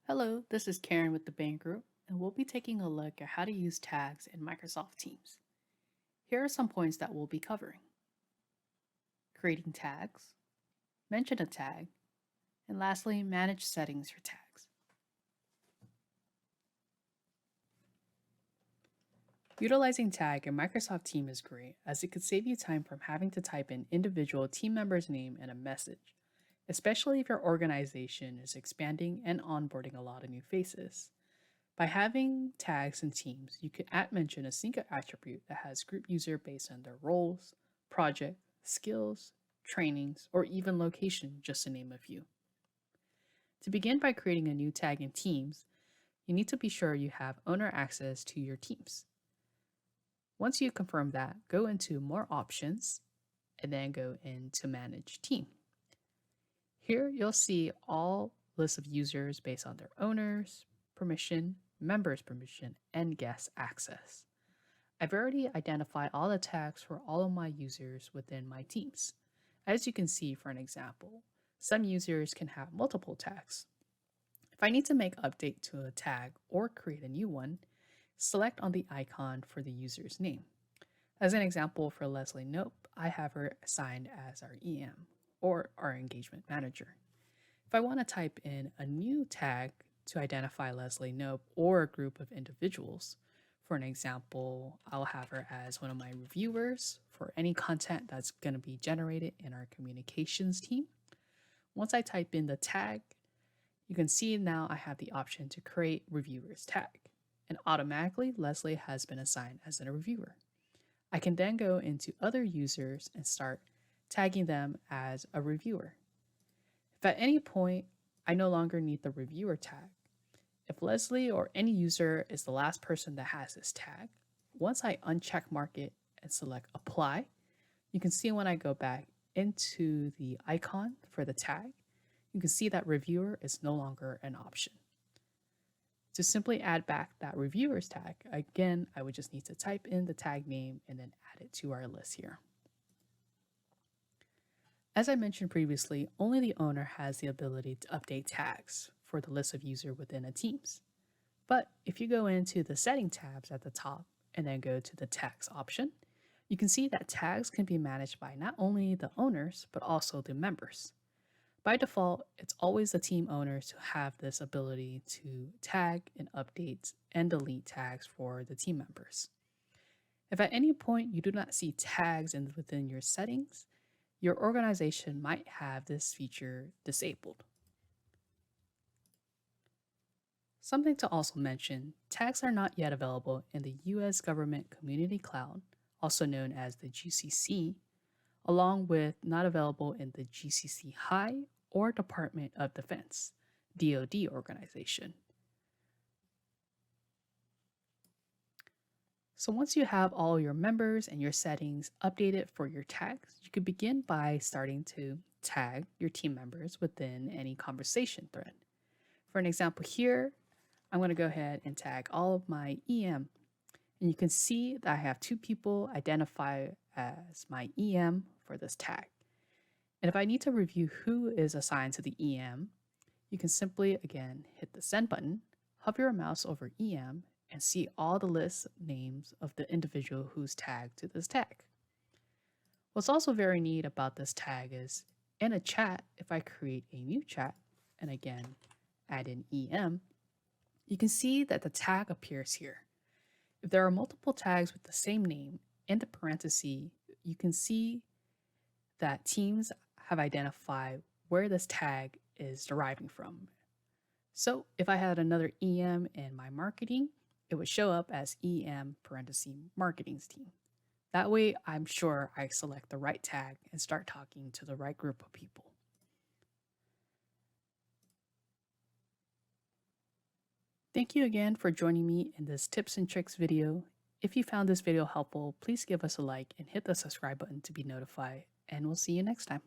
Hello, this is Karen with the Bain Group, and we'll be taking a look at how to use tags in Microsoft Teams. Here are some points that we'll be covering: creating tags, mention a tag, and lastly, manage settings for tags. Utilizing tag in Microsoft Teams is great as it could save you time from having to type in individual team member's name in a message, especially if your organization is expanding and onboarding a lot of new faces. By having tags in Teams, you can mention a single attribute that has group user based on their roles, project, skills, trainings, or even location, just to name a few. To begin by creating a new tag in Teams, you need to be sure you have owner access to your teams. Once you confirm that, go into More Options and then go into Manage Team. Here you'll see all lists of users based on their owners, permission, members permission, and guest access. I've already identified all the tags for all of my users within my teams. As you can see for an example, some users can have multiple tags. If I need to make update to a tag or create a new one, select on the icon for the user's name. As an example for Leslie Nope, I have her assigned as our EM or our engagement manager. If I want to type in a new tag to identify Leslie Nope or a group of individuals, for an example, I'll have her as one of my reviewers for any content that's going to be generated in our communications team. Once I type in the tag, you can see now I have the option to create reviewers tag, and automatically Leslie has been assigned as a reviewer. I can then go into other users and start tagging them as a reviewer. If at any point I no longer need the reviewer tag, if Leslie or any user is the last person that has this tag, once I uncheck mark it and select apply, you can see when I go back into the icon for the tag, you can see that reviewer is no longer an option. To simply add back that reviewers tag, again, I would just need to type in the tag name and then add it to our list here. As I mentioned previously, only the owner has the ability to update tags for the list of users within a Teams. But if you go into the setting tabs at the top and then go to the tags option, you can see that tags can be managed by not only the owners, but also the members. By default, it's always the team owners who have this ability to tag and update and delete tags for the team members. If at any point you do not see tags within your settings, your organization might have this feature disabled. Something to also mention, tags are not yet available in the US Government Community Cloud, also known as the GCC, along with not available in the GCC High or Department of Defense, DoD organization. So once you have all your members and your settings updated for your tags, you can begin by starting to tag your team members within any conversation thread. For an example here, I'm going to go ahead and tag all of my EM. And you can see that I have two people identified as my EM for this tag. And if I need to review who is assigned to the EM, you can simply, again, hit the send button, hover your mouse over EM, and see all the list names of the individual who's tagged to this tag. What's also very neat about this tag is in a chat, if I create a new chat, and again, add in EM, you can see that the tag appears here. If there are multiple tags with the same name, in the parenthesis, you can see that teams have identified where this tag is deriving from. So if I had another EM in my marketing, it would show up as EM parenthesis marketing's team. That way, I'm sure I select the right tag and start talking to the right group of people. Thank you again for joining me in this tips and tricks video. If you found this video helpful, please give us a like and hit the subscribe button to be notified, and we'll see you next time.